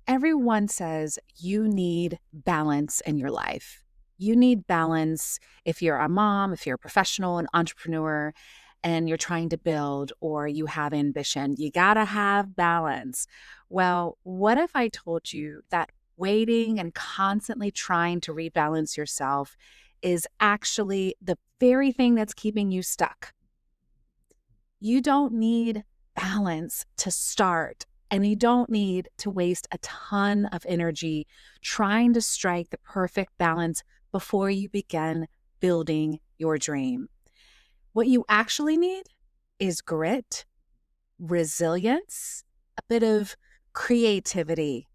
Everyone says you need balance in your life. You need balance if you're a mom, if you're a professional, an entrepreneur, and you're trying to build or you have ambition. You got to have balance. Well, what if I told you that waiting and constantly trying to rebalance yourself is actually the very thing that's keeping you stuck? You don't need balance to start, and you don't need to waste a ton of energy trying to strike the perfect balance before you begin building your dream. What you actually need is grit, resilience, a bit of creativity.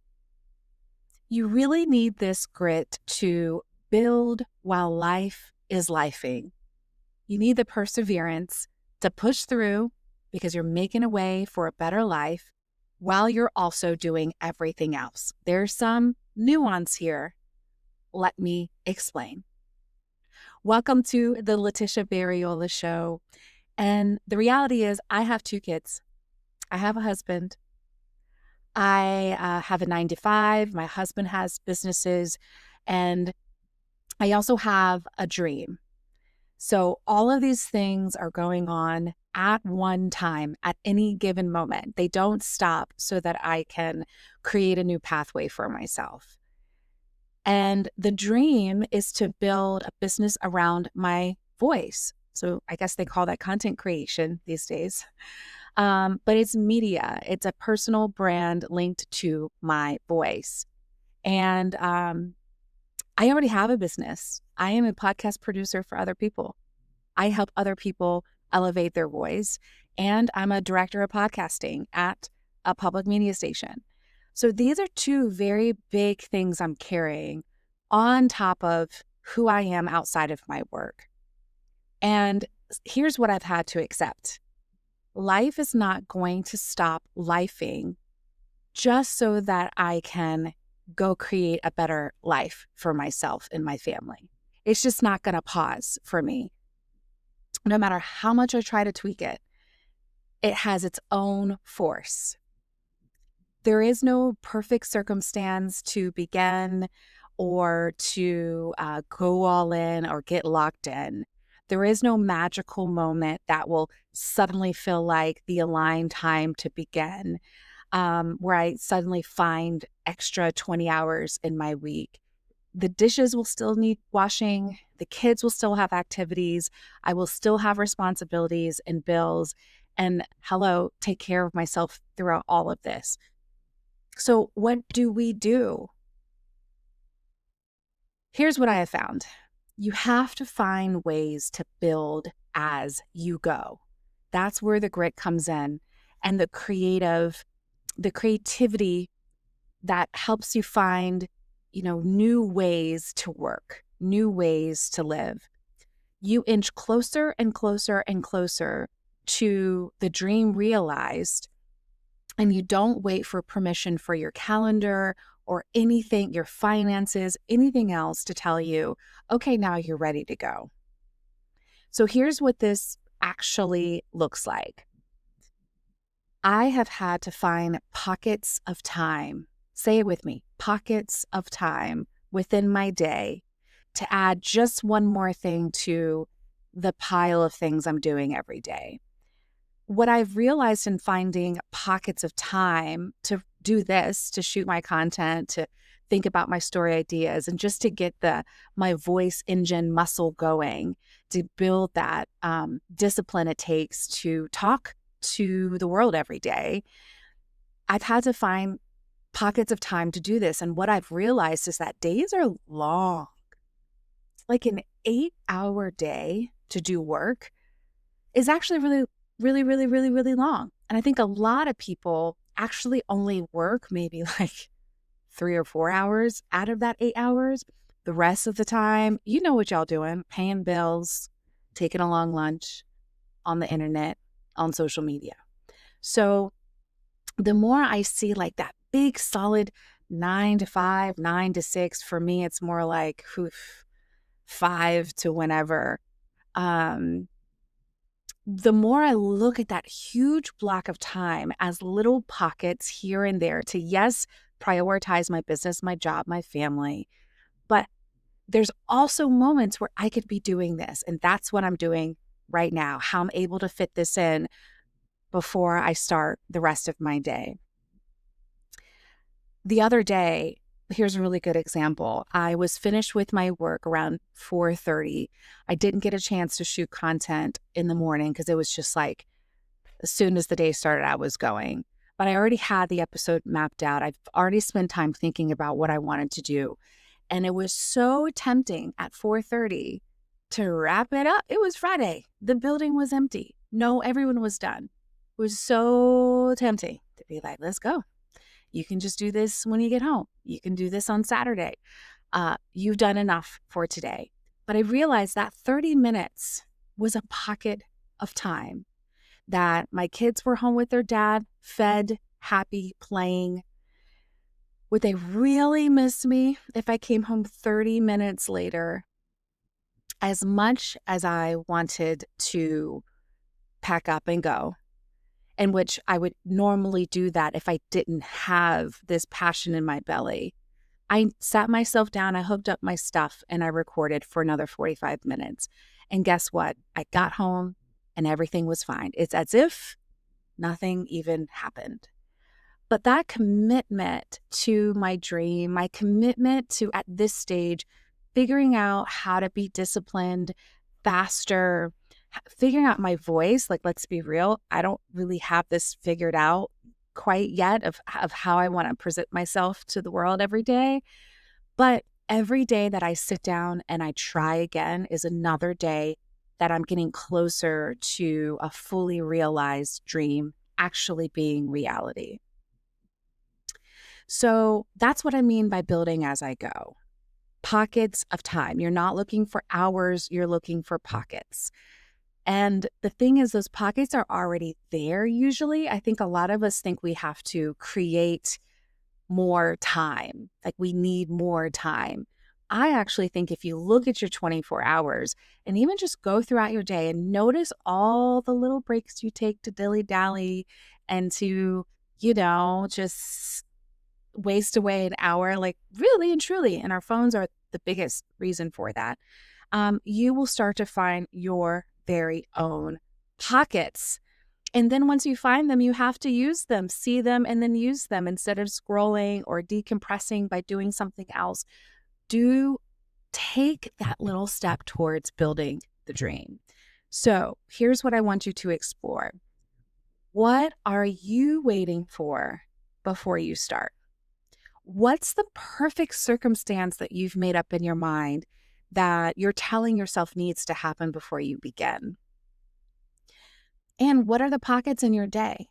You really need this grit to build while life is lifing. You need the perseverance to push through because you're making a way for a better life while you're also doing everything else. There's some nuance here. Let me explain. Welcome to the Letitia Barriola Show. And the reality is, I have two kids. I have a husband. I have a 9 to 5. My husband has businesses. And I also have a dream. So all of these things are going on at one time, at any given moment. They don't stop so that I can create a new pathway for myself. And the dream is to build a business around my voice. So I guess they call that content creation these days. But it's media. It's a personal brand linked to my voice. And I already have a business. I am a podcast producer for other people. I help other people elevate their voice, and I'm a director of podcasting at a public media station. So these are two very big things I'm carrying on top of who I am outside of my work. And here's what I've had to accept. Life is not going to stop lifing just so that I can go create a better life for myself and my family. It's just not going to pause for me. No matter how much I try to tweak it, it has its own force. There is no perfect circumstance to begin or to go all in or get locked in. There is no magical moment that will suddenly feel like the aligned time to begin, where I suddenly find extra 20 hours in my week. The dishes will still need washing. The kids will still have activities. I will still have responsibilities and bills. And take care of myself throughout all of this. So what do we do? Here's what I have found. You have to find ways to build as you go. That's where the grit comes in, and the creativity that helps you find, new ways to work, new ways to live. You inch closer and closer and closer to the dream realized, and you don't wait for permission for your calendar or anything, your finances, anything else to tell you, okay, now you're ready to go. So here's what this actually looks like. I have had to find pockets of time, say it with me, pockets of time within my day to add just one more thing to the pile of things I'm doing every day. What I've realized in finding pockets of time to do this, to shoot my content, to think about my story ideas, and just to get my voice engine muscle going, to build that discipline it takes to talk to the world every day, I've had to find pockets of time to do this. And what I've realized is that days are long. Like an 8-hour day to do work is actually really, really, really, really, really long. And I think a lot of people actually only work maybe like 3 or 4 hours out of that 8 hours. The rest of the time, you know what y'all doing, paying bills, taking a long lunch on the internet, on social media. So the more I see like that big solid 9 to 5, 9 to 6, for me, it's more like 5 to whenever. The more I look at that huge block of time as little pockets here and there to, yes, prioritize my business, my job, my family. But there's also moments where I could be doing this. And that's what I'm doing right now, how I'm able to fit this in before I start the rest of my day. The other day, here's a really good example. I was finished with my work around 4:30. I didn't get a chance to shoot content in the morning because it was just like as soon as the day started, I was going. But I already had the episode mapped out. I've already spent time thinking about what I wanted to do. And it was so tempting at 4:30 to wrap it up. It was Friday. The building was empty. No, everyone was done. It was so tempting to be like, let's go. You can just do this when you get home. You can do this on Saturday. You've done enough for today. But I realized that 30 minutes was a pocket of time that my kids were home with their dad, fed, happy, playing. Would they really miss me if I came home 30 minutes later? As much as I wanted to pack up and go, in which I would normally do that if I didn't have this passion in my belly, I sat myself down, I hooked up my stuff, and I recorded for another 45 minutes. And guess what? I got home and everything was fine. It's as if nothing even happened. But that commitment to my dream, my commitment to, at this stage, figuring out how to be disciplined, faster, figuring out my voice, like, let's be real, I don't really have this figured out quite yet of how I want to present myself to the world every day. But every day that I sit down and I try again is another day that I'm getting closer to a fully realized dream actually being reality. So that's what I mean by building as I go. Pockets of time. You're not looking for hours, you're looking for pockets. And the thing is, those pockets are already there usually. I think a lot of us think we have to create more time, like we need more time. I actually think if you look at your 24 hours and even just go throughout your day and notice all the little breaks you take to dilly-dally and to, just waste away an hour, like really and truly, and our phones are the biggest reason for that, you will start to find your very own pockets. And then once you find them, you have to use them, see them, and then use them instead of scrolling or decompressing by doing something else. Take that little step towards building the dream. So here's what I want you to explore. What are you waiting for before you start? What's the perfect circumstance that you've made up in your mind that you're telling yourself needs to happen before you begin? And what are the pockets in your day?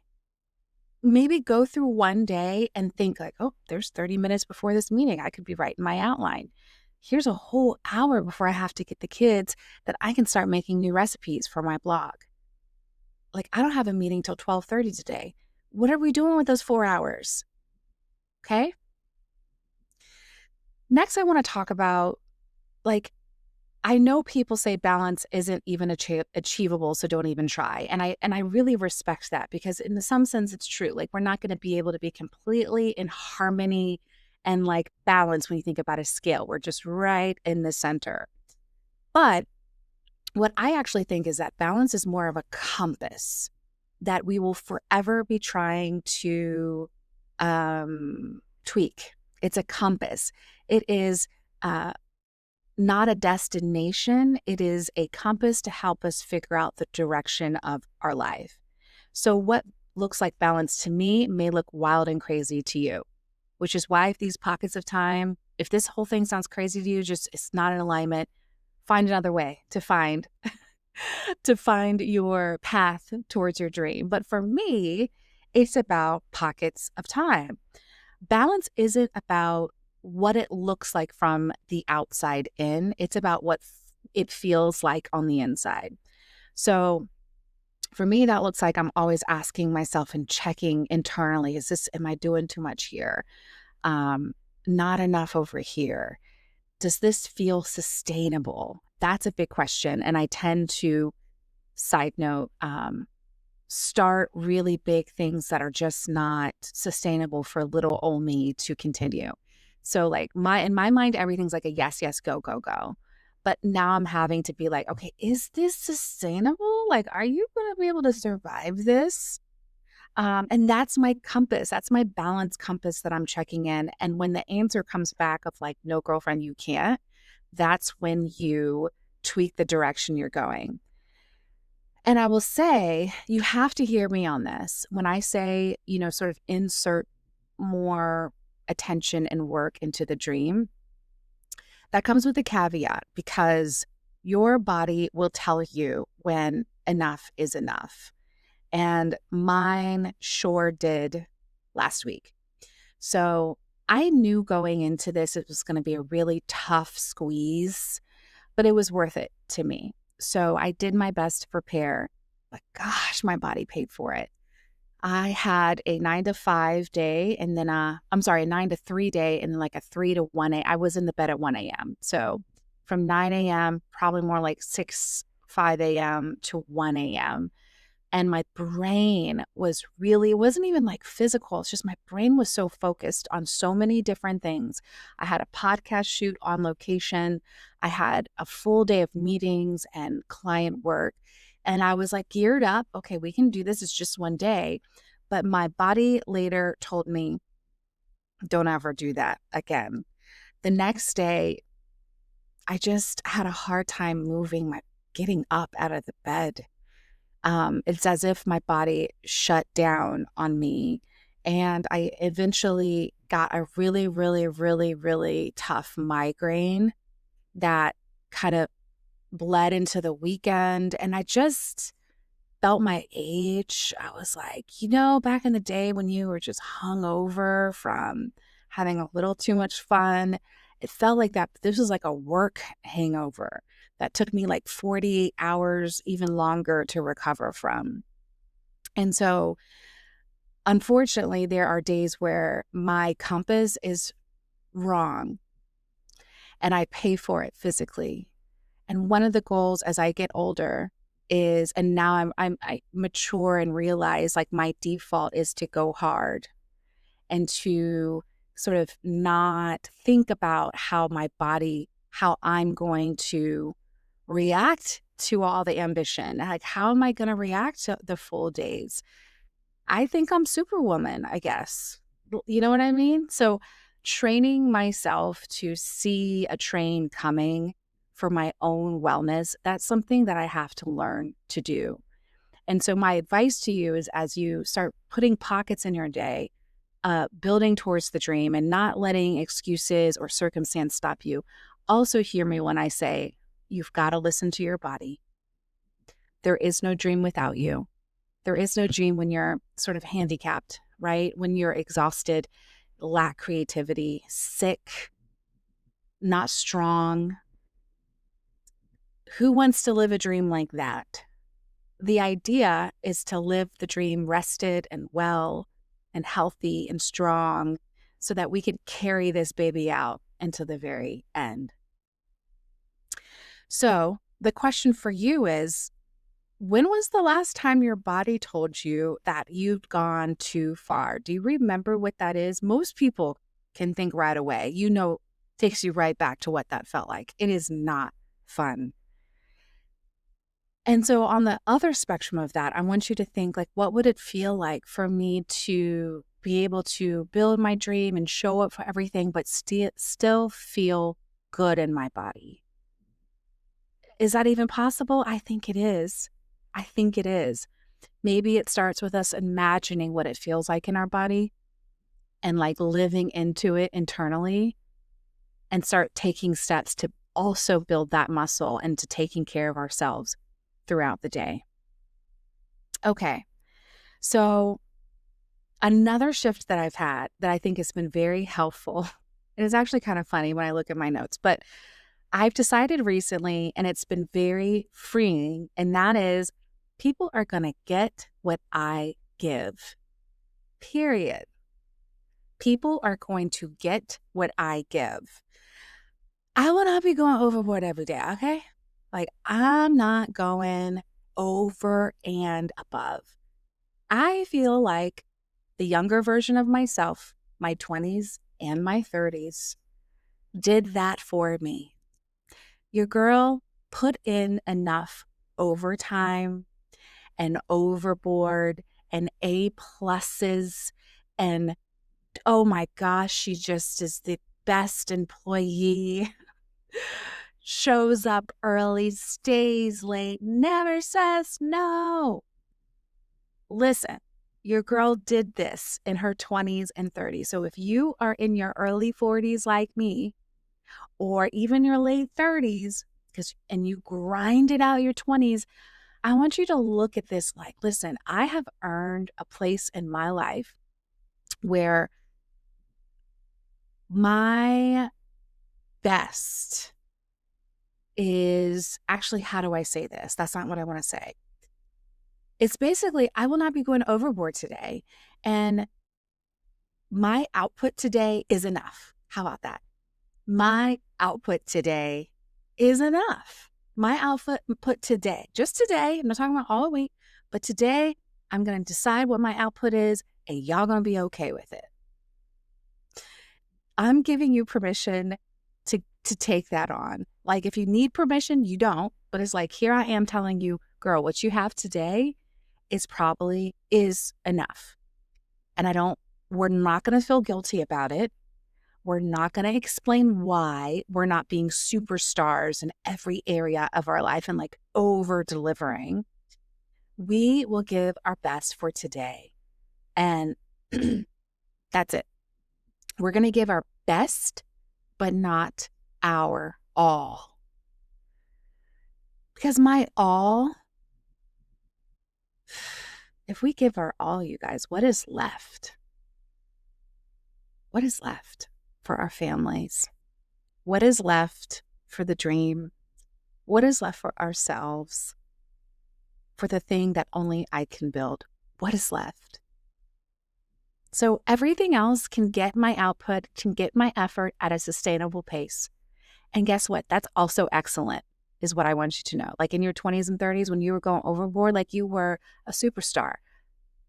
Maybe go through one day and think like, oh, there's 30 minutes before this meeting. I could be writing my outline. Here's a whole hour before I have to get the kids that I can start making new recipes for my blog. Like, I don't have a meeting till 12:30 today. What are we doing with those 4 hours? Okay. Next, I want to talk about, like, I know people say balance isn't even achievable, so don't even try. And I really respect that because in some sense it's true. Like, we're not going to be able to be completely in harmony and like balance when you think about a scale. We're just right in the center. But what I actually think is that balance is more of a compass that we will forever be trying to tweak. It's a compass. It is not a destination. It is a compass to help us figure out the direction of our life. So what looks like balance to me may look wild and crazy to you, which is why if these pockets of time, if this whole thing sounds crazy to you, just it's not in alignment, find another way to find your path towards your dream. But for me, it's about pockets of time. Balance isn't about what it looks like from the outside in. It's about what it feels like on the inside. So for me, that looks like I'm always asking myself and checking internally, am I doing too much here? Not enough over here. Does this feel sustainable? That's a big question. And I tend to, side note, start really big things that are just not sustainable for little old me to continue. So like in my mind, everything's like a yes, yes, go, go, go. But now I'm having to be like, okay, is this sustainable? Like, are you going to be able to survive this? And that's my compass. That's my balance compass that I'm checking in. And when the answer comes back of like, no, girlfriend, you can't, that's when you tweak the direction you're going. And I will say, you have to hear me on this. When I say, sort of insert more attention and work into the dream, that comes with a caveat because your body will tell you when enough is enough. And mine sure did last week. So I knew going into this, it was going to be a really tough squeeze, but it was worth it to me. So I did my best to prepare, but gosh, my body paid for it. I had a 9 to 5 day and then a 9 to 3 day and then like a 3 to 1 a. I was in the bed at 1 a.m. So from 9 a.m., probably more like 5 a.m. to 1 a.m. And my brain was really, it wasn't even like physical. It's just my brain was so focused on so many different things. I had a podcast shoot on location. I had a full day of meetings and client work. And I was like geared up. Okay, we can do this. It's just one day. But my body later told me, don't ever do that again. The next day, I just had a hard time getting up out of the bed. It's as if my body shut down on me. And I eventually got a really, really, really, really tough migraine that kind of bled into the weekend. And I just felt my age. I was like, back in the day when you were just hungover from having a little too much fun, it felt like that. This was like a work hangover that took me like 40 hours, even longer to recover from. And so, unfortunately, there are days where my compass is wrong and I pay for it physically. And one of the goals as I get older is, and now I mature and realize like my default is to go hard and to sort of not think about how I'm going to react to all the ambition. Like, how am I going to react to the full days? I think I'm Superwoman, I guess. You know what I mean? So training myself to see a train coming for my own wellness, that's something that I have to learn to do. And so my advice to you is as you start putting pockets in your day, building towards the dream and not letting excuses or circumstance stop you. Also hear me when I say, you've got to listen to your body. There is no dream without you. There is no dream when you're sort of handicapped, right? When you're exhausted, lack creativity, sick, not strong. Who wants to live a dream like that? The idea is to live the dream rested and well and healthy and strong so that we can carry this baby out into the very end. So the question for you is, when was the last time your body told you that you've gone too far? Do you remember what that is? Most people can think right away. Takes you right back to what that felt like. It is not fun. And so on the other spectrum of that, I want you to think like, what would it feel like for me to be able to build my dream and show up for everything, but still feel good in my body? Is that even possible? I think it is. I think it is. Maybe it starts with us imagining what it feels like in our body and like living into it internally and start taking steps to also build that muscle and to taking care of ourselves throughout the day. Okay. So another shift that I've had that I think has been very helpful, it is actually kind of funny when I look at my notes, but I've decided recently, and it's been very freeing, and that is people are going to get what I give, period. People are going to get what I give. I will not be going overboard every day, okay? Like, I'm not going over and above. I feel like the younger version of myself, my 20s and my 30s, did that for me. Your girl put in enough overtime and overboard and A pluses and oh my gosh, she just is the best employee. Shows up early, stays late, never says no. Listen, your girl did this in her 20s and 30s. So if you are in your early 40s like me, or even your late 30s, and you grinded out your 20s, I want you to look at this like, listen, I have earned a place in my life where my best is actually, how do I say this? That's not what I want to say. It's basically, I will not be going overboard today. And my output today is enough. How about that? My output today is enough. My output today, just today, I'm not talking about all week, but today I'm going to decide what my output is and y'all going to be okay with it. I'm giving you permission to take that on. Like if you need permission, you don't, but it's like, here I am telling you, girl, what you have today is enough. And we're not going to feel guilty about it. We're not going to explain why we're not being superstars in every area of our life and like over delivering. We will give our best for today. And that's it. We're going to give our best, but not our all. Because my all, if we give our all, you guys, what is left? What is left for our families? What is left for the dream? What is left for ourselves? For the thing that only I can build? What is left? So everything else can get my output, can get my effort at a sustainable pace. And guess what? That's also excellent, is what I want you to know. Like in your 20s and 30s, when you were going overboard, like you were a superstar,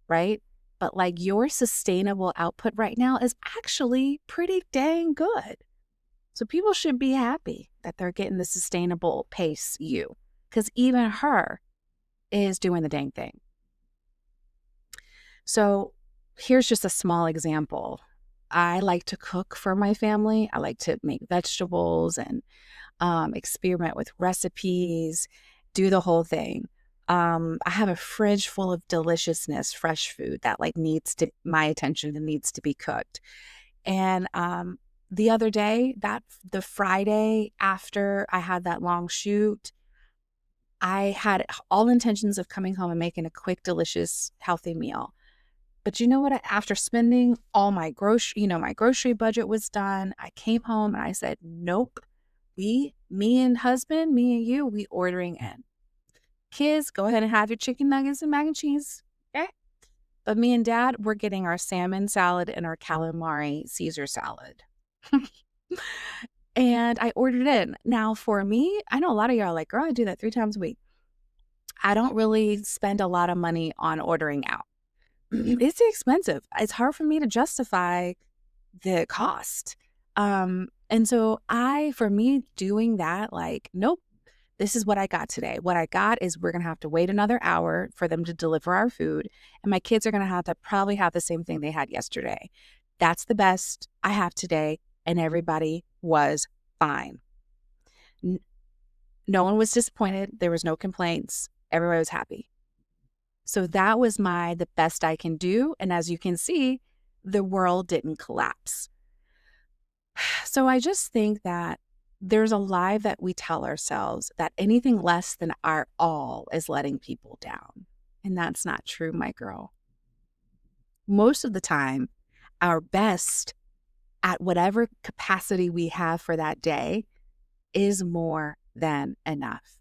right? But like your sustainable output right now is actually pretty dang good. So people should be happy that they're getting the sustainable pace because even her is doing the dang thing. So here's just a small example. I like to cook for my family. I like to make vegetables and experiment with recipes, do the whole thing. I have a fridge full of deliciousness, fresh food that like needs my attention and needs to be cooked. And the other day, the Friday after I had that long shoot, I had all intentions of coming home and making a quick, delicious, healthy meal. But you know what? After spending all my my grocery budget was done. I came home and I said, nope. Me and husband, me and you, we ordering in. Kids, go ahead and have your chicken nuggets and mac and cheese. Okay. But me and dad, we're getting our salmon salad and our calamari Caesar salad. And I ordered in. Now for me, I know a lot of y'all are like, girl, I do that 3 times a week. I don't really spend a lot of money on ordering out. It's expensive. It's hard for me to justify the cost. And so for me doing that, like, nope, this is what I got today. What I got is we're going to have to wait another hour for them to deliver our food. And my kids are going to have to probably have the same thing they had yesterday. That's the best I have today. And everybody was fine. No one was disappointed. There was no complaints. Everybody was happy. So that was the best I can do. And as you can see, the world didn't collapse. So I just think that there's a lie that we tell ourselves that anything less than our all is letting people down. And that's not true, my girl. Most of the time, our best at whatever capacity we have for that day is more than enough.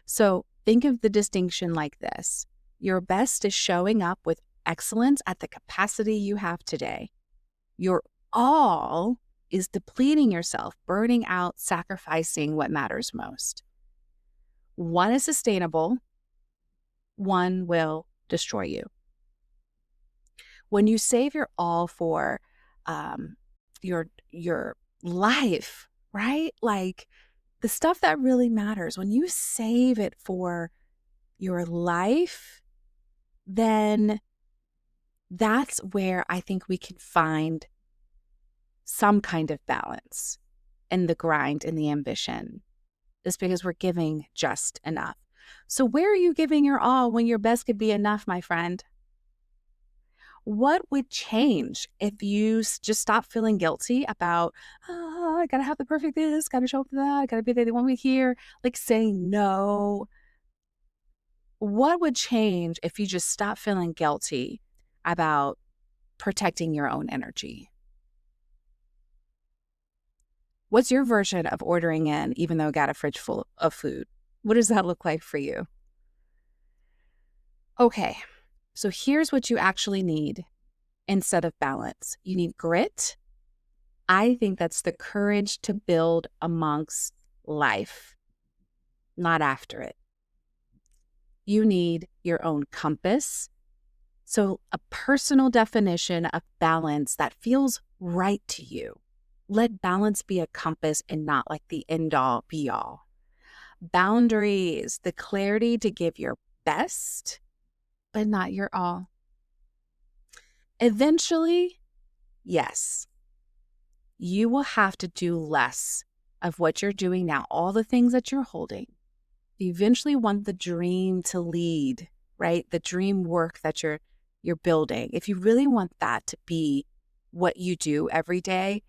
So think of the distinction like this. Your best is showing up with excellence at the capacity you have today. Your all is depleting yourself, burning out, sacrificing what matters most. One is sustainable, one will destroy you. When you save your all for um, your life, right? Like the stuff that really matters, when you save it for your life, then that's where I think we can find some kind of balance in the grind and the ambition, is because we're giving just enough. So, where are you giving your all when your best could be enough, my friend? What would change if you just stop feeling guilty about, oh, I gotta have the perfect this, gotta show up for that, gotta be there the 1 week here, like saying no? What would change if you just stop feeling guilty about protecting your own energy? What's your version of ordering in, even though I got a fridge full of food? What does that look like for you? Okay, so here's what you actually need instead of balance. You need grit. I think that's the courage to build amongst life, not after it. You need your own compass. So, a personal definition of balance that feels right to you. Let balance be a compass and not like the end all be all. Boundaries, the clarity to give your best, but not your all. Eventually, yes, you will have to do less of what you're doing now, all the things that you're holding. You eventually want the dream to lead, right? The dream work that you're building. If you really want that to be what you do every day,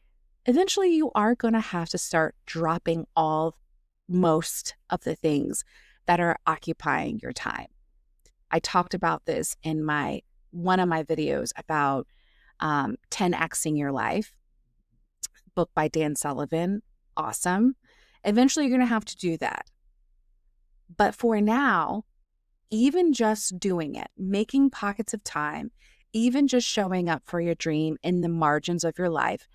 eventually you are going to have to start dropping most of the things that are occupying your time. I talked about this in one of my videos about 10xing your life, book by Dan Sullivan. Awesome. Eventually you're going to have to do that. But for now, even just doing it, making pockets of time, even just showing up for your dream in the margins of your life,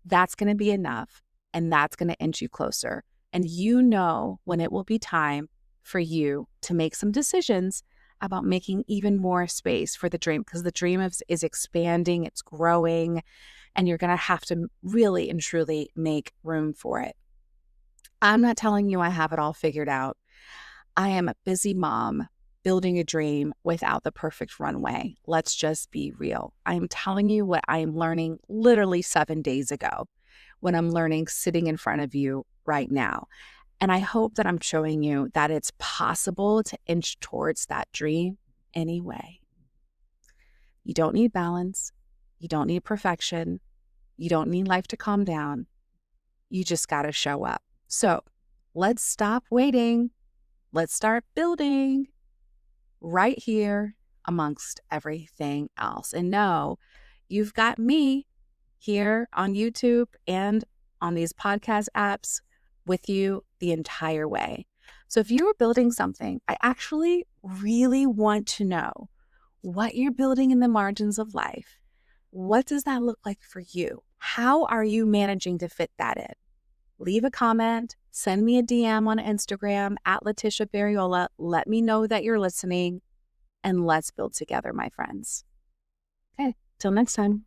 that's going to be enough. And that's going to inch you closer. And you know when it will be time for you to make some decisions about making even more space for the dream, because the dream is expanding, it's growing, and you're going to have to really and truly make room for it. I'm not telling you I have it all figured out. I am a busy mom building a dream without the perfect runway. Let's just be real. I'm telling you what I am learning literally 7 days ago, when I'm learning sitting in front of you right now. And I hope that I'm showing you that it's possible to inch towards that dream anyway. You don't need balance. You don't need perfection. You don't need life to calm down. You just got to show up. So let's stop waiting. Let's start building right here amongst everything else. And know you've got me here on YouTube and on these podcast apps with you the entire way. So if you are building something, I actually really want to know what you're building in the margins of life. What does that look like for you? How are you managing to fit that in? Leave a comment, send me a DM on Instagram at Letitia Barriola. Let me know that you're listening, and let's build together, my friends. Okay, till next time.